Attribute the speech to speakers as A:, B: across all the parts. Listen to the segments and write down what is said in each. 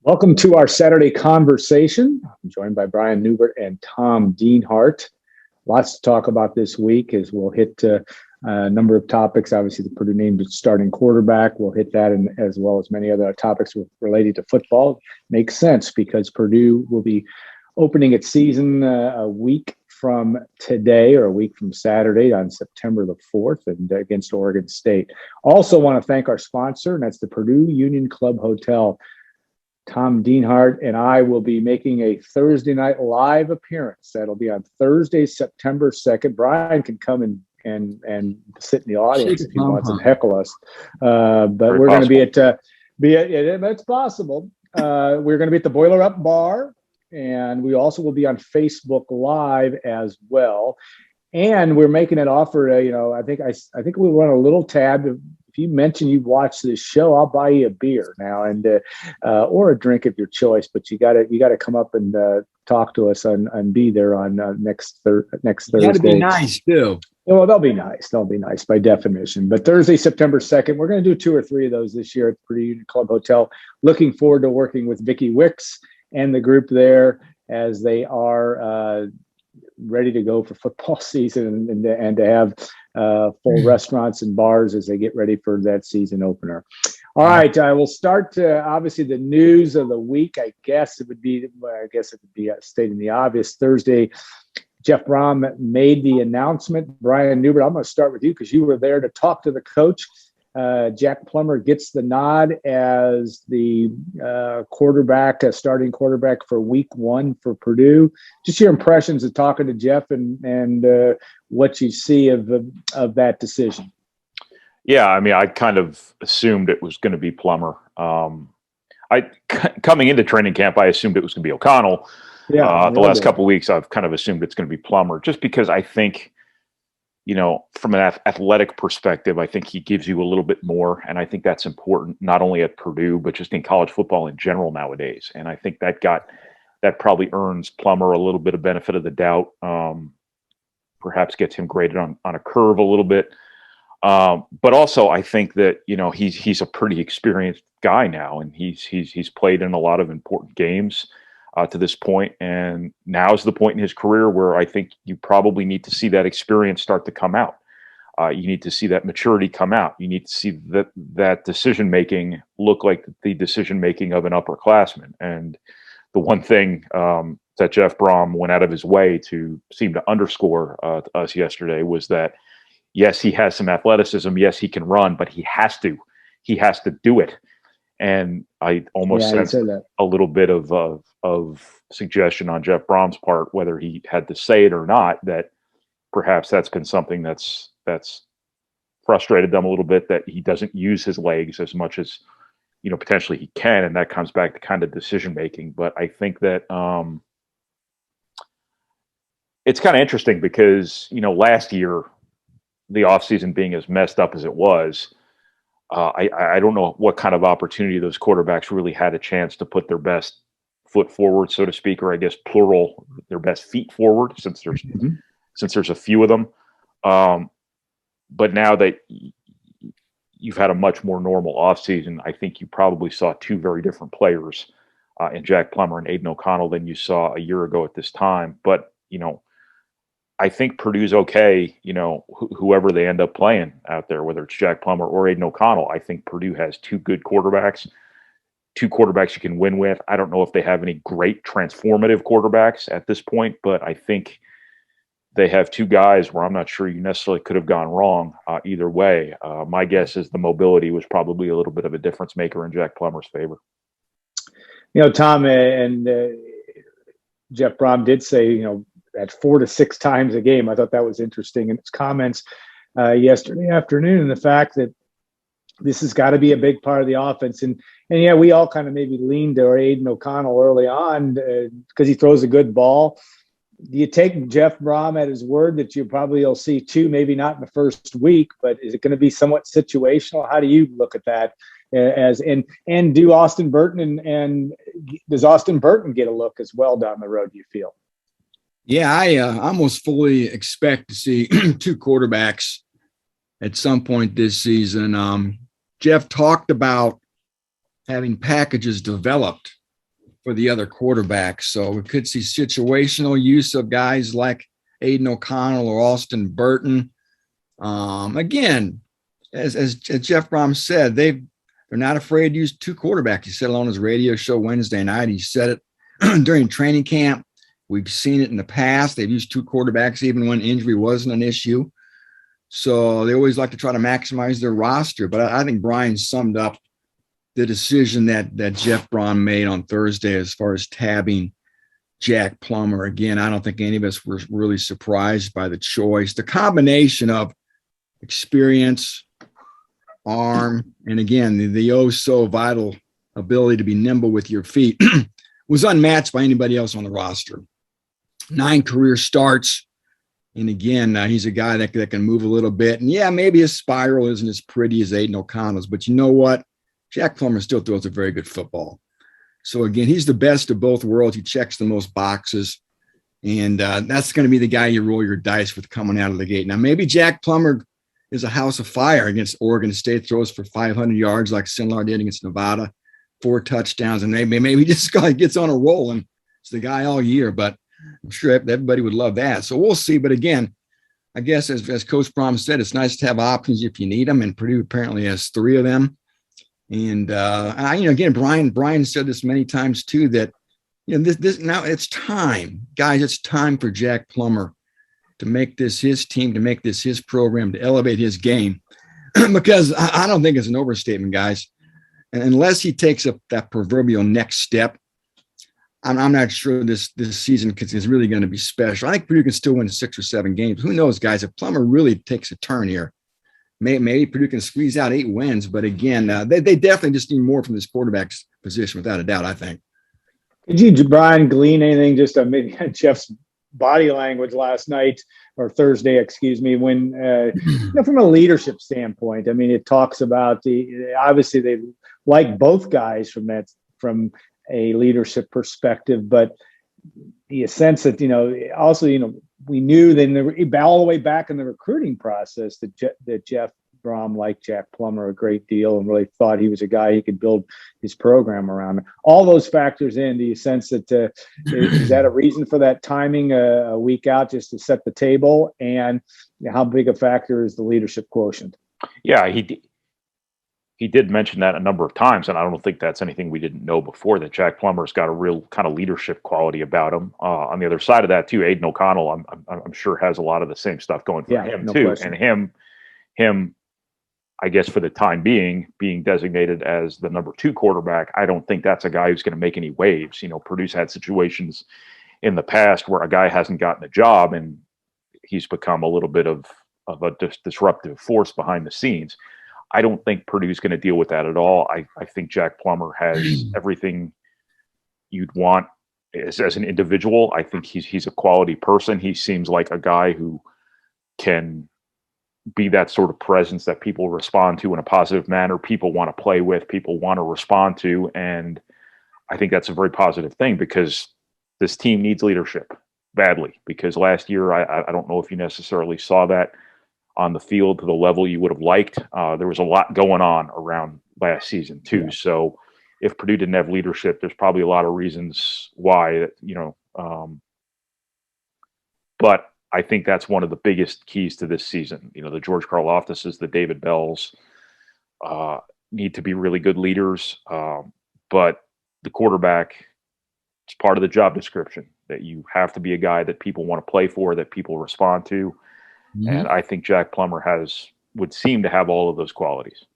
A: Welcome to our Saturday conversation. I'm joined by Brian Neubert and Tom Dienhart. Lots to talk about this week as we'll hit a number of topics. Obviously, the Purdue named starting quarterback. We'll hit that, and as well as many other topics related to football. Makes sense because Purdue will be opening its season a week from today, or a week from Saturday on September the 4th, and against Oregon State. Also want to thank our sponsor, and that's the Purdue Union Club Hotel. Tom Dienhart and I will be making a Thursday night live appearance. That'll be on Thursday, September 2nd. Brian can come and sit in the audience if he wants and heckle us. But
B: Very
A: we're going to
B: possible.
A: that's possible. We're going to be at the Boiler Up Bar, and we also will be on Facebook Live as well. And we're making an offer. I think we run a little tab. If you mention you've watched this show, I'll buy you a beer now, and or a drink of your choice. But you got to come up and talk to us and be there on next Thursday.
C: That'd be nice too.
A: Well, they'll be nice. They'll be nice by definition. But Thursday, September 2nd, we're going to do 2 or 3 of those this year at the Purdue Union Club Hotel. Looking forward to working with Vicki Wicks and the group there as they are ready to go for football season and to have full restaurants and bars as they get ready for that season opener. All right, I will start. Obviously, the news of the week. I guess it would be stating the obvious. Thursday, Jeff Brom made the announcement. Brian Neubert, I'm going to start with you because you were there to talk to the coach. Jack Plummer gets the nod as the starting quarterback for week 1 for Purdue. Just your impressions of talking to Jeff and what you see of that decision.
B: Yeah, I mean, I kind of assumed it was going to be Plummer. Coming into training camp, I assumed it was going to be O'Connell.
A: Yeah,
B: the last couple of weeks, I've kind of assumed it's going to be Plummer, just because I think, from an athletic perspective, I think he gives you a little bit more. And I think that's important, not only at Purdue, but just in college football in general nowadays. And I think that probably earns Plummer a little bit of benefit of the doubt, perhaps gets him graded on a curve a little bit. But also I think that, he's a pretty experienced guy now, and he's played in a lot of important games to this point, and now's the point in his career where I think you probably need to see that experience start to come out. You need to see that maturity come out. You need to see that decision making look like the decision making of an upperclassman. And the one thing that Jeff Brom went out of his way to seem to underscore to us yesterday was that, yes, he has some athleticism. Yes, he can run, but he has to do it. And I almost sensed a little bit of suggestion on Jeff Brom's part, whether he had to say it or not, that perhaps that's been something that's frustrated them a little bit, that he doesn't use his legs as much as, potentially he can. And that comes back to kind of decision making. But I think that it's kind of interesting because, last year, the offseason being as messed up as it was, I don't know what kind of opportunity those quarterbacks really had a chance to put their best foot forward, so to speak, or I guess plural, their best feet forward, since there's a few of them. But now that you've had a much more normal offseason, I think you probably saw 2 very different players in Jack Plummer and Aiden O'Connell than you saw a year ago at this time. But, I think Purdue's okay, whoever they end up playing out there, whether it's Jack Plummer or Aiden O'Connell. I think Purdue has 2 good quarterbacks, 2 quarterbacks you can win with. I don't know if they have any great transformative quarterbacks at this point, but I think they have 2 guys where I'm not sure you necessarily could have gone wrong either way. My guess is the mobility was probably a little bit of a difference maker in Jack Plummer's favor.
A: Tom and Jeff Brom did say, at 4 to 6 times a game. I thought that was interesting in his comments yesterday afternoon, and the fact that this has got to be a big part of the offense. And yeah, we all kind of maybe leaned to Aiden O'Connell early on because he throws a good ball. Do you take Jeff Brom at his word that you'll see 2, maybe not in the first week, but is it going to be somewhat situational? How do you look at that? And do Austin Burton and does Austin Burton get a look as well down the road, do you feel?
C: Yeah, I almost fully expect to see 2 quarterbacks at some point this season. Jeff talked about having packages developed for the other quarterbacks. So we could see situational use of guys like Aiden O'Connell or Austin Burton. Again, as Jeff Brom said, they're not afraid to use two quarterbacks. He said it on his radio show Wednesday night. He said it during training camp. We've seen it in the past. They've used two quarterbacks even when injury wasn't an issue. So they always like to try to maximize their roster. But I think Brian summed up the decision that Jeff Braun made on Thursday as far as tabbing Jack Plummer. Again, I don't think any of us were really surprised by the choice. The combination of experience, arm, and again, the oh so vital ability to be nimble with your feet was unmatched by anybody else on the roster. 9 career starts. And again, he's a guy that can move a little bit. And yeah, maybe his spiral isn't as pretty as Aiden O'Connell's, but you know what? Jack Plummer still throws a very good football. So again, he's the best of both worlds. He checks the most boxes. And that's going to be the guy you roll your dice with coming out of the gate. Now, maybe Jack Plummer is a house of fire against Oregon State, throws for 500 yards like Sinlar did against Nevada, 4 touchdowns, and maybe this guy gets on a roll and it's the guy all year. But I'm sure everybody would love that. So we'll see. But again, I guess as Coach Brom said, it's nice to have options if you need them. And Purdue apparently has 3 of them. And again, Brian said this many times too, that this now it's time, guys. It's time for Jack Plummer to make this his team, to make this his program, to elevate his game. Because I don't think it's an overstatement, guys. And unless he takes up that proverbial next step, I'm not sure this season is really going to be special. I think Purdue can still win 6 or 7 games. Who knows, guys? If Plummer really takes a turn here, maybe Purdue can squeeze out 8 wins. But again, they definitely just need more from this quarterback's position, without a doubt, I think.
A: Did you, Brian, glean anything just on maybe Jeff's body language last night or Thursday, excuse me, when, from a leadership standpoint? I mean, it talks about obviously they like both guys from a leadership perspective, but the sense that, also, we knew then all the way back in the recruiting process that Jeff Brom liked Jack Plummer a great deal and really thought he was a guy he could build his program around. All those factors in. Do you sense that is that a reason for that timing a week out just to set the table? And how big a factor is the leadership quotient?
B: Yeah, he did mention that a number of times, and I don't think that's anything we didn't know before, that Jack Plummer's got a real kind of leadership quality about him. On the other side of that too, Aiden O'Connell, I'm sure has a lot of the same stuff going for him too. Question. And him, I guess for the time being designated as the number 2 quarterback, I don't think that's a guy who's going to make any waves. Purdue's had situations in the past where a guy hasn't gotten a job and he's become a little bit of a disruptive force behind the scenes. I don't think Purdue's going to deal with that at all. I think Jack Plummer has everything you'd want as an individual. I think he's a quality person. He seems like a guy who can be that sort of presence that people respond to in a positive manner, people want to play with, people want to respond to. And I think that's a very positive thing, because this team needs leadership badly. Because last year, I don't know if you necessarily saw that on the field to the level you would have liked. There was a lot going on around last season too. Yeah. So if Purdue didn't have leadership, there's probably a lot of reasons why, but I think that's one of the biggest keys to this season. The George Karloftises, the David Bells need to be really good leaders. But the quarterback is part of the job description, that you have to be a guy that people want to play for, that people respond to. Mm-hmm. And I think Jack Plummer would seem to have all of those qualities.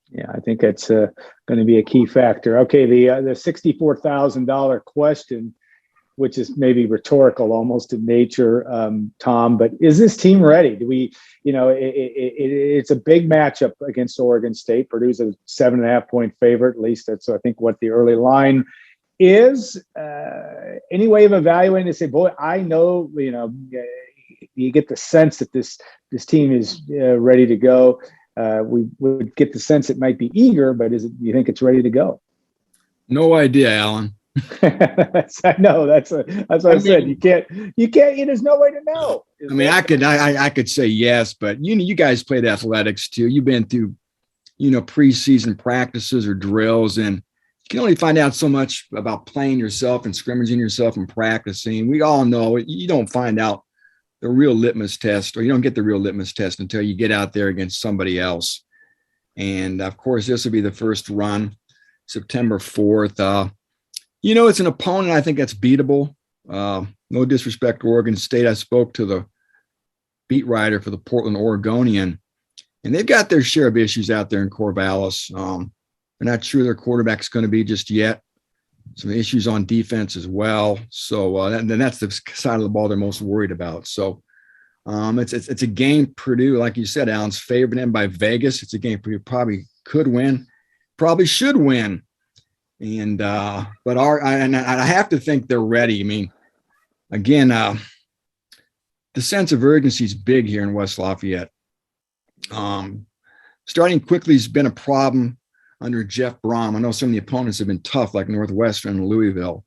A: Yeah, I think that's going to be a key factor. Okay, the $64,000 question, which is maybe rhetorical almost in nature, Tom, but is this team ready? Do we, it's a big matchup against Oregon State. Purdue's a 7.5-point favorite. At least that's, I think, what the early line is. Any way of evaluating to say, boy, I know, you get the sense that this team is ready to go. We would get the sense it might be eager, but you think it's ready to go? No
C: idea, Alan.
A: I know that's what I said. You can't. There's no way to know.
C: I could say yes, but you guys played athletics too. You've been through, preseason practices or drills, and can only find out so much about playing yourself and scrimmaging yourself and practicing. We all know you don't find out the real litmus test, or you don't get the real litmus test until you get out there against somebody else. And of course, this will be the first run, September 4th. It's an opponent I think that's beatable. No disrespect to Oregon State. I spoke to the beat writer for the Portland Oregonian, and they've got their share of issues out there in Corvallis. They're not sure their quarterback's going to be just yet. Some issues on defense as well. So then that's the side of the ball they're most worried about. So it's a game Purdue, like you said, Alan's favored in by Vegas. It's a game Purdue probably could win, probably should win. And but I have to think they're ready. I mean, again, the sense of urgency is big here in West Lafayette. Starting quickly has been a problem under Jeff Brom. I know some of the opponents have been tough, like Northwestern and Louisville.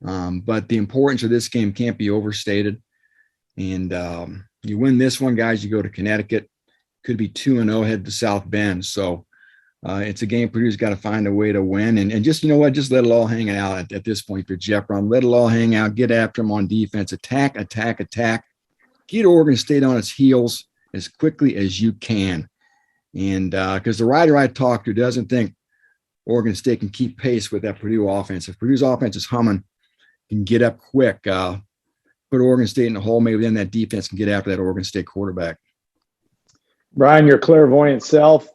C: But the importance of this game can't be overstated. And you win this one, guys, you go to Connecticut. Could be 2-0, head to South Bend. So it's a game Purdue's got to find a way to win. And just, just let it all hang out at this point for Jeff Brom. Let it all hang out. Get after him on defense. Attack. Get Oregon State on its heels as quickly as you can. And because the writer I talked to doesn't think Oregon State can keep pace with that Purdue offense. If Purdue's offense is humming, can get up quick, put Oregon State in the hole, maybe then that defense can get after that Oregon State quarterback.
A: Brian, your clairvoyant self,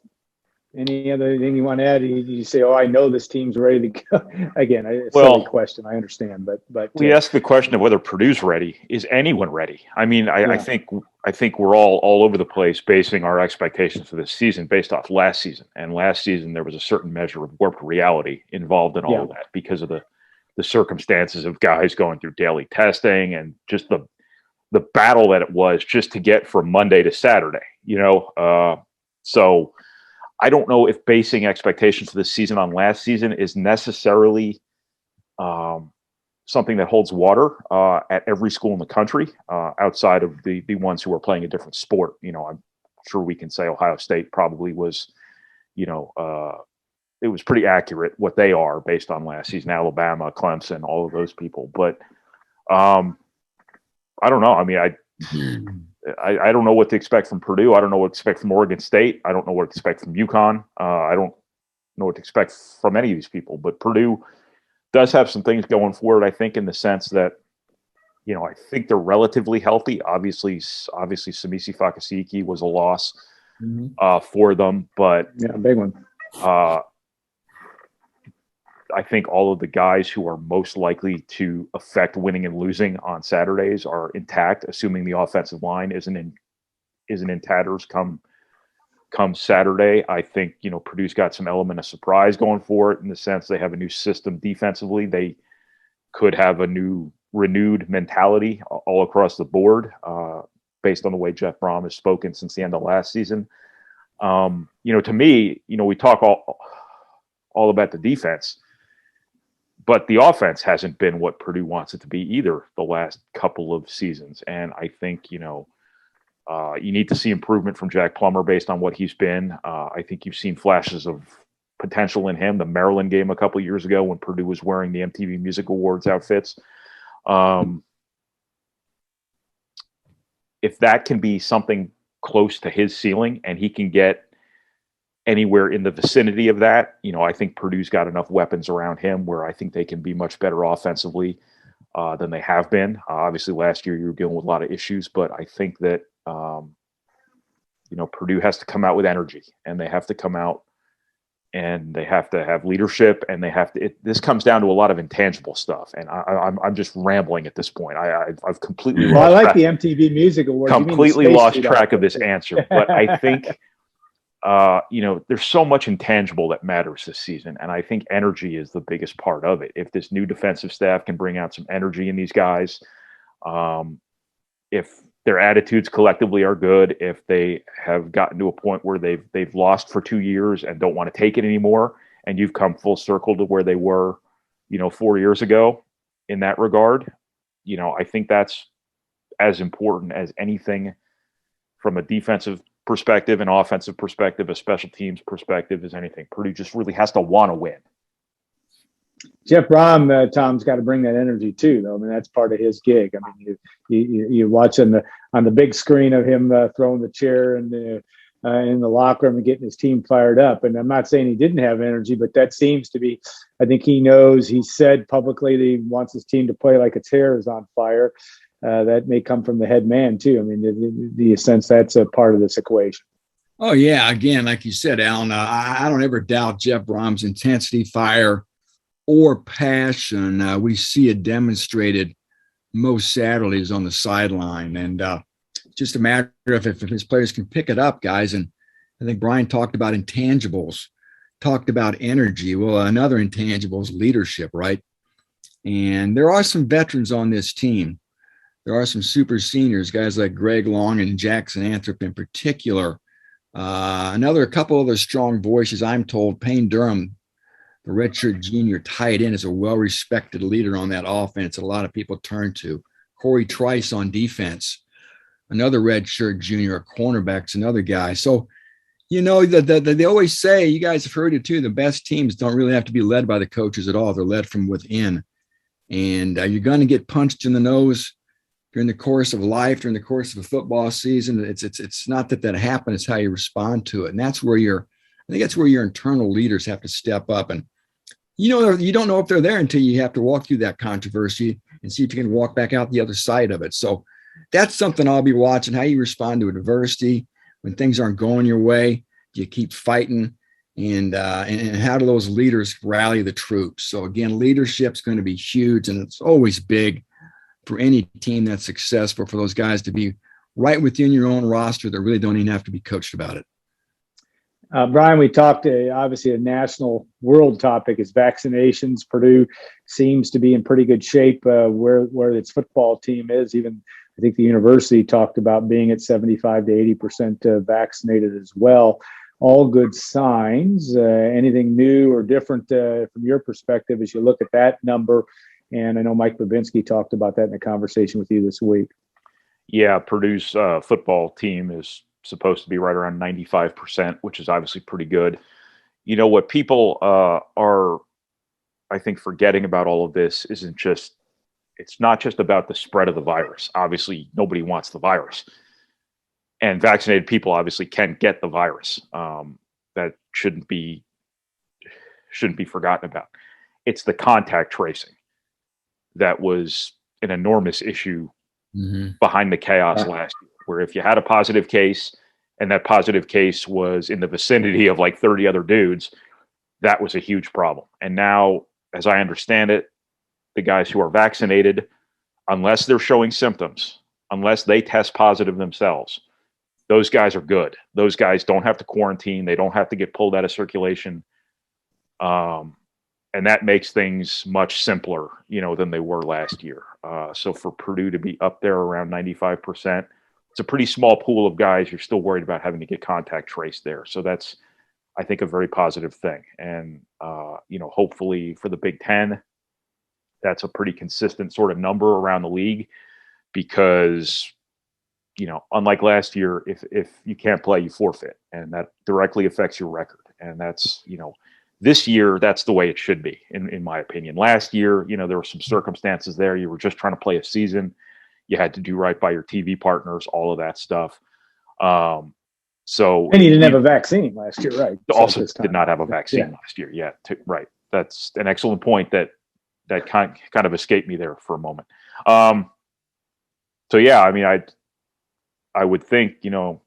A: any other thing you want to add? You say, I know this team's ready to go. Again, it's a silly question. I understand, but
B: we asked the question of whether Purdue's ready. Is anyone ready? I mean, I think we're all over the place basing our expectations for this season based off last season. And last season there was a certain measure of warped reality involved in all of that because of the circumstances of guys going through daily testing and just the battle that it was just to get from Monday to Saturday. So I don't know if basing expectations for this season on last season is necessarily something that holds water at every school in the country outside of the ones who are playing a different sport. I'm sure we can say Ohio State probably was, it was pretty accurate what they are based on last season, Alabama, Clemson, all of those people. But I don't know. I mean, I don't know what to expect from Purdue. I don't know what to expect from Oregon State. I don't know what to expect from UConn. I don't know what to expect from any of these people. But Purdue does have some things going for it, I think, in the sense that, I think they're relatively healthy. Obviously, Samisi Fakasiki was a loss for them. But
A: big one.
B: I think all of the guys who are most likely to affect winning and losing on Saturdays are intact, assuming the offensive line isn't in tatters come Saturday. I think, Purdue's got some element of surprise going for it in the sense they have a new system defensively. They could have a new renewed mentality all across the board based on the way Jeff Brom has spoken since the end of last season. To me, we talk all about the defense, but the offense hasn't been what Purdue wants it to be either the last couple of seasons. And I think, you need to see improvement from Jack Plummer based on what he's been. I think you've seen flashes of potential in him. The Maryland game a couple of years ago when Purdue was wearing the MTV Music Awards outfits. If that can be something close to his ceiling and he can get anywhere in the vicinity of that, I think Purdue's got enough weapons around him where I think they can be much better offensively than they have been. Obviously, last year you were dealing with a lot of issues, but I think that, Purdue has to come out with energy and they have to come out and they have to have leadership and they have to, this comes down to a lot of intangible stuff. And I'm just rambling at this point. I've completely lost
A: I like
B: track,
A: the MTV Music Awards.
B: completely lost track of this answer, but I think, there's so much intangible that matters this season. And I think energy is the biggest part of it. If this new defensive staff can bring out some energy in these guys, if their attitudes collectively are good, if they have gotten to a point where they've lost for 2 years and don't want to take it anymore, and you've come full circle to where they were, 4 years ago in that regard, I think that's as important as anything from a defensive perspective, an offensive perspective, a special teams perspective, as anything. Purdue just really has to want to win.
A: Jeff Brom, Tom's got to bring that energy too, though. I mean, that's part of his gig. I mean, you watch on the big screen of him throwing the chair and in the locker room and getting his team fired up. And I'm not saying he didn't have energy, but that seems to be. I think he knows. He said publicly that he wants his team to play like its hair is on fire. That may come from the head man too. I mean, the sense that's a part of this equation.
C: Oh yeah, again, like you said, Alan, I don't ever doubt Jeff Brom's intensity, fire, or passion. We see it demonstrated most Saturdays on the sideline, and just a matter of if his players can pick it up, guys. And I think Brian talked about intangibles, talked about energy. Well, another intangible is leadership, right? And there are some veterans on this team. There are some super seniors, guys like Greg Long and Jackson Anthrop in particular. A couple other strong voices, I'm told. Payne Durham, the redshirt junior tight end, is a well-respected leader on that offense. A lot of people turn to. Corey Trice on defense, another redshirt junior, a cornerback's another guy. So, you know, they always say, you guys have heard it too, the best teams don't really have to be led by the coaches at all. They're led from within. And you're going to get punched in the nose during the course of life, during the course of a football season. It's not that happens, it's how you respond to it. And that's where I think that's where your internal leaders have to step up. And, you know, you don't know if they're there until you have to walk through that controversy and see if you can walk back out the other side of it. So that's something I'll be watching, how you respond to adversity when things aren't going your way. Do you keep fighting? And how do those leaders rally the troops? So again, leadership's going to be huge, and it's always big for any team that's successful, for those guys to be right within your own roster that really don't even have to be coached about it.
A: Brian, we talked, obviously a national world topic is vaccinations. Purdue seems to be in pretty good shape where its football team is. Even I think the university talked about being at 75 to 80% vaccinated as well. All good signs. Anything new or different from your perspective as you look at that number? And I know Mike Babinski talked about that in a conversation with you this week.
B: Yeah, Purdue's football team is supposed to be right around 95%, which is obviously pretty good. You know, what people are, I think, forgetting about all of this it's not just about the spread of the virus. Obviously, nobody wants the virus. And vaccinated people obviously can get the virus. That shouldn't be forgotten about. It's the contact tracing that was an enormous issue behind the chaos last year, where if you had a positive case and that positive case was in the vicinity of like 30 other dudes, that was a huge problem. And now, as I understand it, the guys who are vaccinated, unless they're showing symptoms, unless they test positive themselves, those guys are good. Those guys don't have to quarantine. They don't have to get pulled out of circulation. And that makes things much simpler, you know, than they were last year. So for Purdue to be up there around 95%, it's a pretty small pool of guys you're still worried about having to get contact traced there. So that's, I think, a very positive thing. And, you know, hopefully for the Big Ten, that's a pretty consistent sort of number around the league, because, you know, unlike last year, if you can't play, you forfeit, and that directly affects your record. And that's, you know, this year, that's the way it should be, in my opinion. Last year, you know, there were some circumstances there. You were just trying to play a season. You had to do right by your TV partners, all of that stuff. And
A: you didn't have a vaccine last year, right?
B: Also did not have a vaccine last year. Yeah, right. That's an excellent point that kind of escaped me there for a moment. So yeah, I mean, I would think, you know,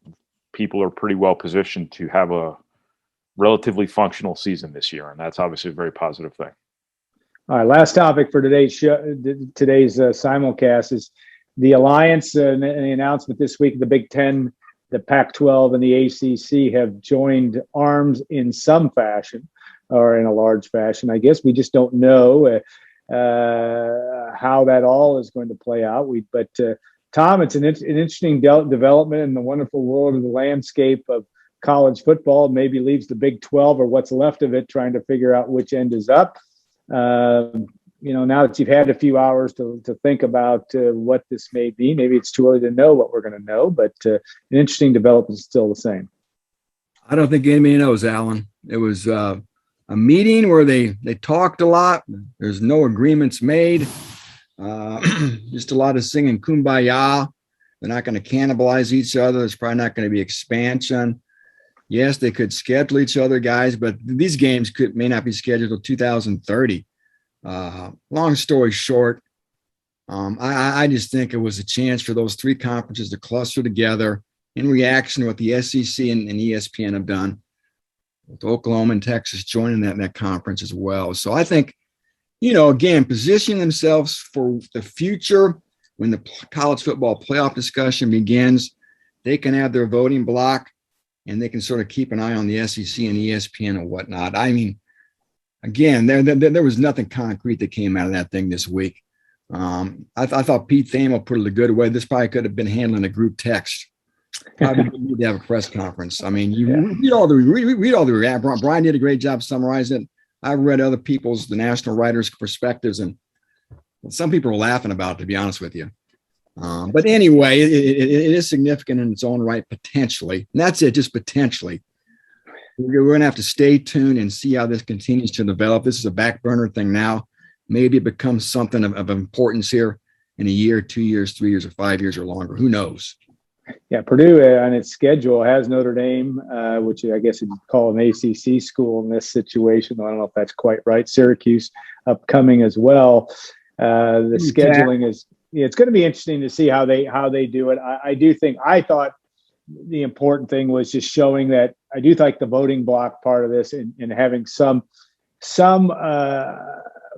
B: people are pretty well positioned to have a relatively functional season this year, and that's obviously a very positive thing.
A: All right, last topic for today's simulcast is the alliance and the announcement this week. The Big Ten, the Pac-12, and the ACC have joined arms in some fashion, or in a large fashion. I guess we just don't know how that all is going to play out. But Tom, it's an interesting development in the wonderful world of the landscape of college football. Maybe leaves the Big 12 or what's left of it trying to figure out which end is up. You know, now that you've had a few hours to think about what this may be, maybe it's too early to know what we're going to know, but an interesting development is still the same.
C: I don't think anybody knows, Alan. It was, I a meeting where they talked a lot. There's no agreements made. Just a lot of singing Kumbaya. They're not going to cannibalize each other. There's probably not going to be expansion. Yes, they could schedule each other, guys, but these games may not be scheduled until 2030. Long story short, I just think it was a chance for those three conferences to cluster together in reaction to what the SEC and ESPN have done, with Oklahoma and Texas joining that conference as well. So I think, again, positioning themselves for the future when the college football playoff discussion begins, they can have their voting block and they can sort of keep an eye on the SEC and ESPN and whatnot. I mean, again, there was nothing concrete that came out of that thing this week. I thought Pete Thamel put it a good way. This probably could have been handling a group text. Probably need to have a press conference. I mean, read all the Brian did a great job summarizing it. I've read other the national writers' perspectives, and some people are laughing about it, to be honest with you. But anyway, it is significant in its own right, potentially. And that's it, just potentially. We're going to have to stay tuned and see how this continues to develop. This is a back burner thing now. Maybe it becomes something of importance here in a year, 2 years, 3 years, or 5 years or longer. Who knows?
A: Yeah, Purdue on its schedule has Notre Dame, which I guess you'd call an ACC school in this situation. I don't know if that's quite right. Syracuse upcoming as well. The scheduling it's going to be interesting to see how they do it. I thought the important thing was just showing that I do like the voting block part of this and having some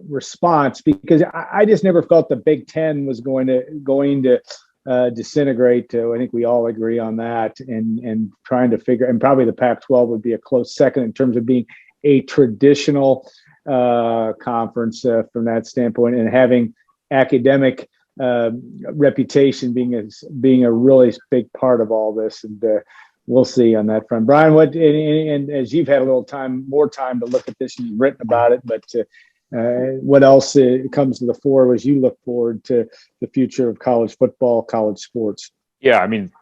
A: response, because I just never felt the Big Ten was going to disintegrate. I think we all agree on that, and trying to figure, and probably the Pac-12 would be a close second in terms of being a traditional conference from that standpoint, and having academic reputation being a really big part of all this. And we'll see on that front. Brian, and as you've had a little more time to look at this and you've written about it, but what else comes to the fore as you look forward to the future of college football, college sports?
B: Yeah, I mean,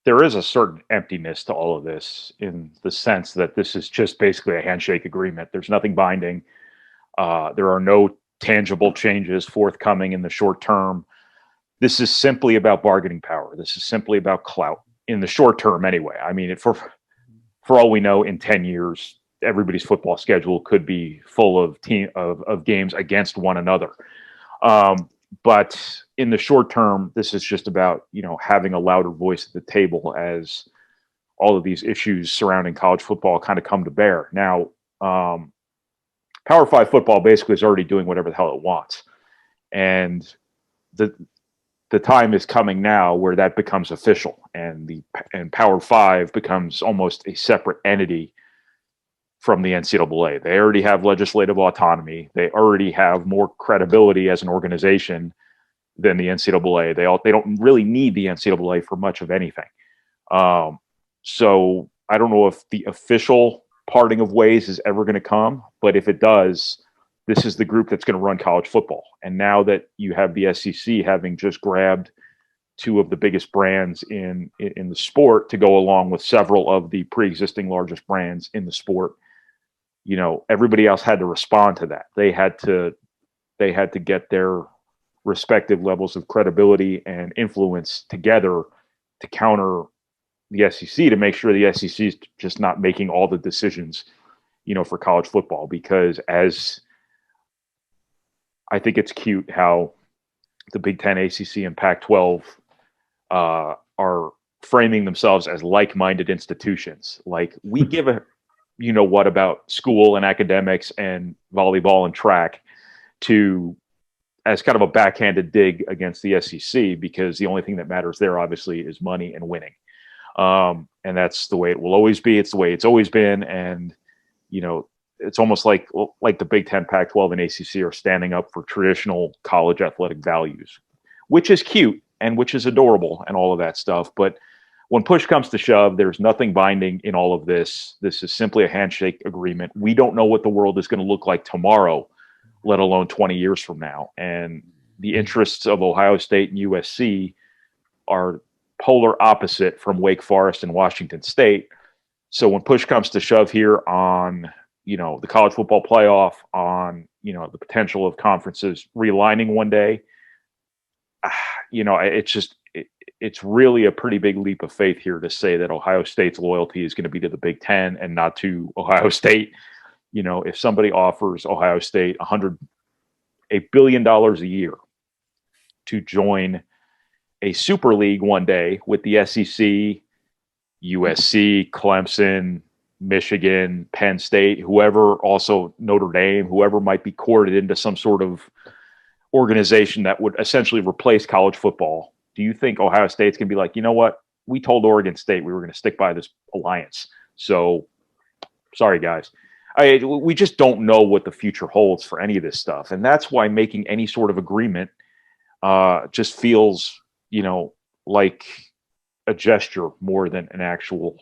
B: there is a certain emptiness to all of this, in the sense that this is just basically a handshake agreement. There's nothing binding. There are no tangible changes forthcoming in the short term. This is simply about bargaining power. This is simply about clout in the short term anyway. I mean, for all we know, in 10 years, everybody's football schedule could be full of games against one another. But in the short term, this is just about, having a louder voice at the table as all of these issues surrounding college football kind of come to bear. Now, Power 5 football basically is already doing whatever the hell it wants. And the time is coming now where that becomes official, and Power 5 becomes almost a separate entity from the NCAA. They already have legislative autonomy. They already have more credibility as an organization than the NCAA. They don't really need the NCAA for much of anything. So I don't know if the official parting of ways is ever going to come, but if it does, this is the group that's going to run college football. And now that you have the SEC having just grabbed two of the biggest brands in the sport to go along with several of the pre-existing largest brands in the sport, everybody else had to respond to that. They had to get their respective levels of credibility and influence together to counter the SEC, to make sure the SEC is just not making all the decisions, for college football. Because as I think it's cute how the Big Ten, ACC, and Pac-12 are framing themselves as like-minded institutions. Like, we give a what about school and academics and volleyball and track, as kind of a backhanded dig against the SEC, because the only thing that matters there obviously is money and winning. And that's the way it will always be. It's the way it's always been. And, it's almost like the Big Ten, Pac-12, and ACC are standing up for traditional college athletic values, which is cute and which is adorable and all of that stuff. But when push comes to shove, there's nothing binding in all of this. This is simply a handshake agreement. We don't know what the world is going to look like tomorrow, let alone 20 years from now. And the interests of Ohio State and USC are polar opposite from Wake Forest and Washington State. So when push comes to shove here on the college football playoff, on, the potential of conferences realigning one day. It's really a pretty big leap of faith here to say that Ohio State's loyalty is going to be to the Big Ten and not to Ohio State. If somebody offers Ohio State $1 billion a year to join a super league one day with the SEC, USC, Clemson, Michigan, Penn State, whoever, also Notre Dame, whoever might be courted into some sort of organization that would essentially replace college football, do you think Ohio State's going to be like, you know what? We told Oregon State we were going to stick by this alliance. So sorry, guys. We just don't know what the future holds for any of this stuff. And that's why making any sort of agreement just feels, like a gesture more than an actual,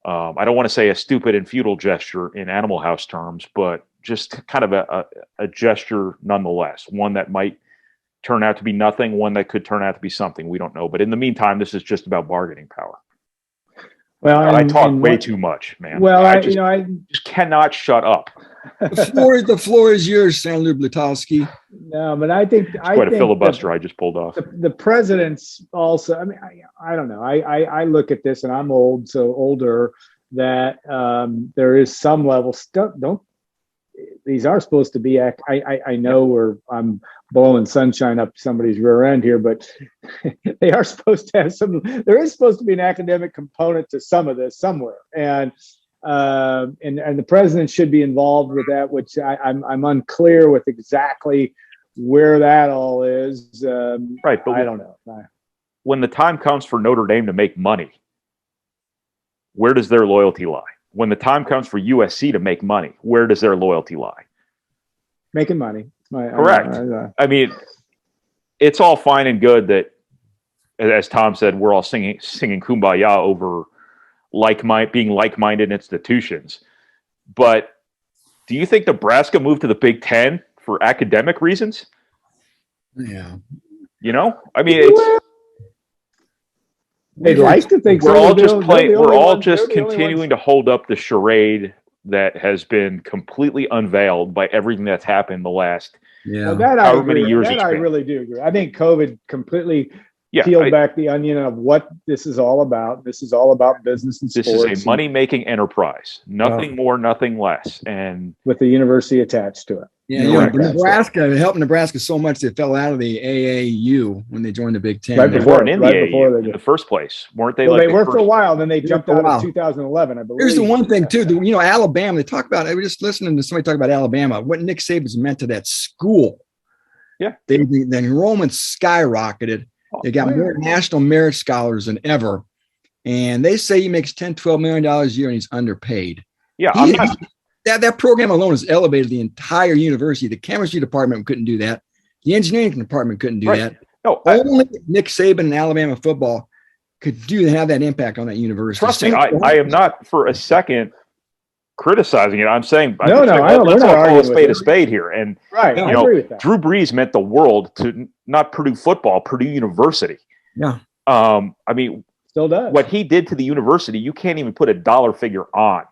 B: I don't want to say a stupid and futile gesture in Animal House terms, but just kind of a gesture nonetheless, one that might turn out to be nothing, one that could turn out to be something. We don't know. But in the meantime, this is just about bargaining power. Well, I talk way too much, man.
A: Well, I
B: just cannot shut up.
C: The floor is yours, Senator Blutowski.
A: No, but I think
B: quite a filibuster I just pulled off.
A: The president's also. I mean, I don't know. I look at this, and I'm older. That there is some level. These are supposed to be. I know I'm blowing sunshine up somebody's rear end here, but they are supposed to have some. There is supposed to be an academic component to some of this somewhere, and the president should be involved with that, which I'm unclear with exactly where that all is.
B: Right, but
A: I don't know.
B: When the time comes for Notre Dame to make money, where does their loyalty lie? When the time comes for USC to make money, where does their loyalty lie?
A: Making money.
B: Correct. I mean, it's all fine and good that, as Tom said, we're all singing Kumbaya over being like-minded institutions. But do you think Nebraska moved to the Big Ten for academic reasons?
C: Yeah.
B: I mean,
A: they'd like to think
B: we're all just playing. We're all just continuing to hold up the charade that has been completely unveiled by everything that's happened the last however many years.
A: I really do agree. I think COVID completely peeled back the onion of what this is all about. This is all about business and sports.
B: This is a money-making enterprise. Nothing more, nothing less. And
A: with the university attached to it.
C: Yeah, Nebraska helped Nebraska so much they fell out of the AAU when they joined the Big Ten.
B: They weren't in the AAU in the first place, weren't they?
A: Well, they were for a while, then they jumped out in 2011, I believe.
C: Here's the one thing too, Alabama. They talk about. I was just listening to somebody talk about Alabama. What Nick Saban's meant to that school.
B: Yeah,
C: the enrollment skyrocketed. They got more national merit scholars than ever, and they say he makes $10-12 million a year, and he's underpaid.
B: Yeah,
C: that program alone has elevated the entire university. The chemistry department couldn't do that. The engineering department couldn't do that.
B: No,
C: only Nick Saban and Alabama football could have that impact on that university.
B: Trust me, I am not for a second criticizing it. I'm saying,
A: let's all call
B: a spade here. And
A: I agree with that.
B: Drew Brees meant the world to not Purdue football, Purdue University.
C: Yeah.
B: I mean,
A: still does.
B: What he did to the university, you can't even put a dollar figure on.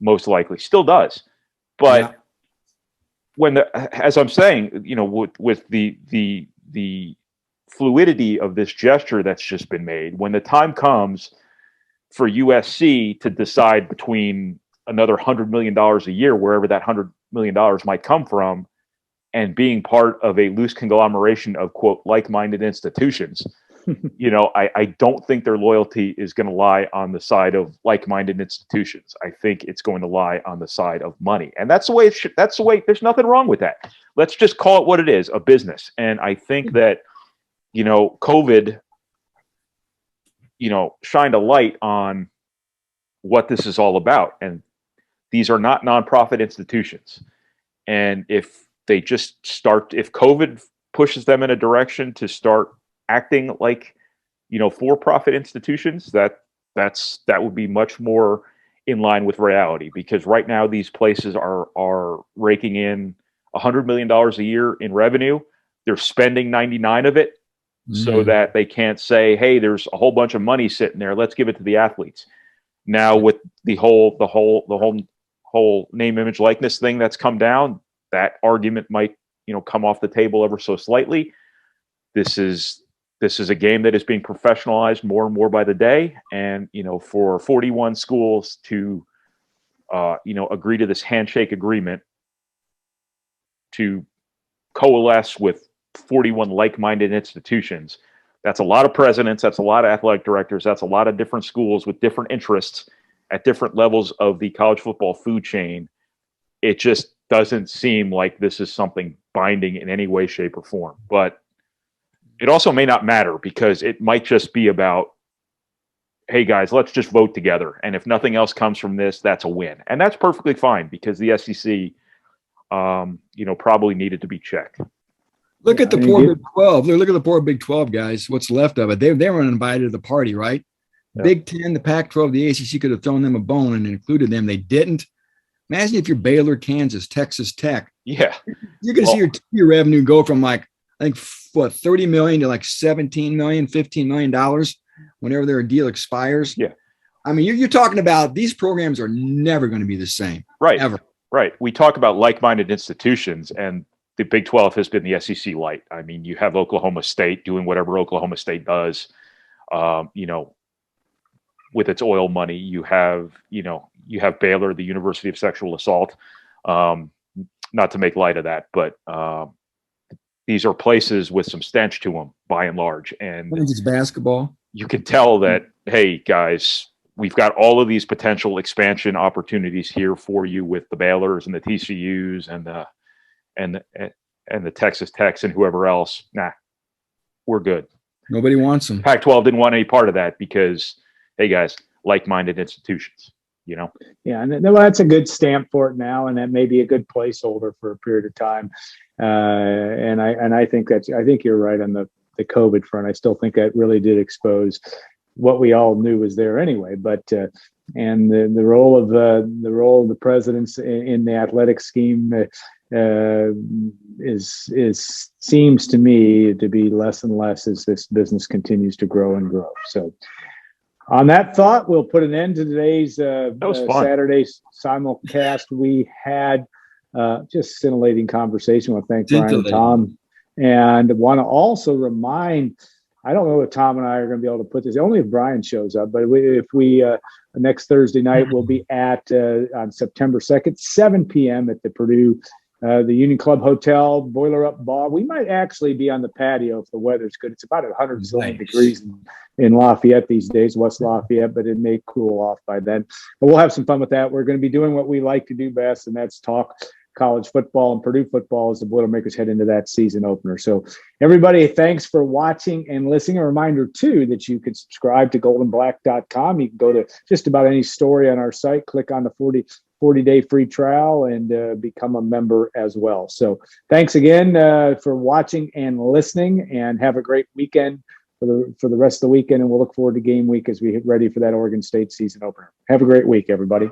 B: Most likely, still does, but when as I'm saying, with the fluidity of this gesture that's just been made, when the time comes for USC to decide between another $100 million a year, wherever that $100 million might come from, and being part of a loose conglomeration of quote like-minded institutions. I don't think their loyalty is going to lie on the side of like-minded institutions. I think it's going to lie on the side of money. And that's the way it should, that's the way, there's nothing wrong with that. Let's just call it what it is, a business. And I think that, COVID, shined a light on what this is all about. And these are not nonprofit institutions. And if they just if COVID pushes them in a direction to start acting like, for-profit institutions, that would be much more in line with reality, because right now these places are raking in $100 million a year in revenue. They're spending 99 of it so that they can't say, hey, there's a whole bunch of money sitting there, let's give it to the athletes. Now with the whole whole name, image, likeness thing that's come down, that argument might, come off the table ever so slightly. This is a game that is being professionalized more and more by the day. And, for 41 schools to, agree to this handshake agreement to coalesce with 41 like-minded institutions, that's a lot of presidents, that's a lot of athletic directors, that's a lot of different schools with different interests at different levels of the college football food chain. It just doesn't seem like this is something binding in any way, shape, or form. But it also may not matter, because it might just be about, hey guys, let's just vote together. And if nothing else comes from this, that's a win. And that's perfectly fine, because the SEC, probably needed to be checked.
C: Look at the poor Big 12. Look at the poor Big 12 guys. What's left of it? They weren't invited to the party, right? Yeah. Big 10, the Pac-12, the ACC could have thrown them a bone and included them. They didn't. Imagine if you're Baylor, Kansas, Texas Tech.
B: Yeah.
C: You're going to see your revenue go from 30 million to 17 million, $15 million whenever their deal expires.
B: Yeah.
C: I mean, you're talking about these programs are never going to be the same.
B: Right.
C: Ever.
B: Right. We talk about like-minded institutions, and the Big 12 has been the SEC light. I mean, you have Oklahoma State doing whatever Oklahoma State does, with its oil money. You have Baylor, the University of Sexual Assault. Not to make light of that, but these are places with some stench to them by and large. And
C: it's basketball.
B: You can tell that, hey guys, we've got all of these potential expansion opportunities here for you with the Baylors and the TCUs and the Texas Techs and whoever else. Nah, we're good.
C: Nobody wants them.
B: Pac-12 didn't want any part of that, because, hey guys, like-minded institutions, Yeah,
A: and that's a good stamp for it now, and that may be a good placeholder for a period of time. And I think you're right on the COVID front. I still think that really did expose what we all knew was there anyway. But and the role of the presidents in the athletic scheme seems to me to be less and less as this business continues to grow and grow. So on that thought, we'll put an end to today's Saturday simulcast. We had just scintillating conversation. I want to thank Brian and Tom, and want to also remind, I don't know if Tom and I are going to be able to put this, only if Brian shows up, but if we next Thursday night, we'll be at on September 2nd, 7 p.m. at the Purdue the Union Club Hotel, Boiler Up Bar. We might actually be on the patio if the weather's good. It's about 100 degrees in Lafayette these days, West Lafayette, but it may cool off by then. But we'll have some fun with that. We're going to be doing what we like to do best, and that's talk college football and Purdue football as the Boilermakers head into that season opener. So everybody, thanks for watching and listening. A reminder too, that you can subscribe to GoldandBlack.com. You can go to just about any story on our site, click on the 40-day free trial, and become a member as well. So thanks again for watching and listening, and have a great weekend for the rest of the weekend. And we'll look forward to game week as we get ready for that Oregon State season opener. Have a great week, everybody.